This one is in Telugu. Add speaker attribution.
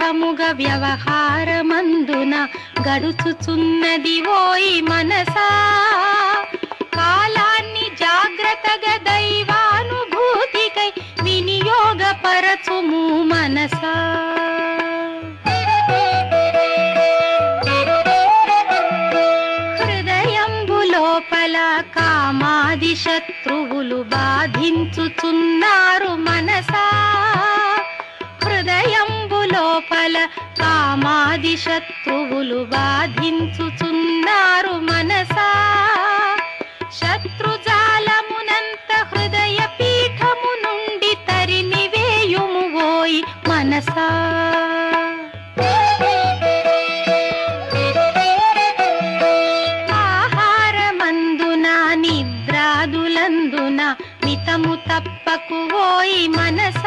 Speaker 1: వికలముగ వ్యవహారమందున గడుచుచున్నది ఓయి మనసా. కాలాన్ని జాగ్రత్తగా దైవానుభూతికై వినియోగపరచుము మనసా. హృదయంబు లోపల కామాది శత్రువులు బాధించుచున్నారు మనసా. హృదయంబు లోపల కామాది శత్రువులు బాధించుచున్నారు మనసా. శత్రుజాలమునంత హృదయ పీఠము నుండి తరిమివేయుము ఓయి మనసా. ఆహారమందున నిద్రాదులందున మితము తప్పకు ఓయి మనసా.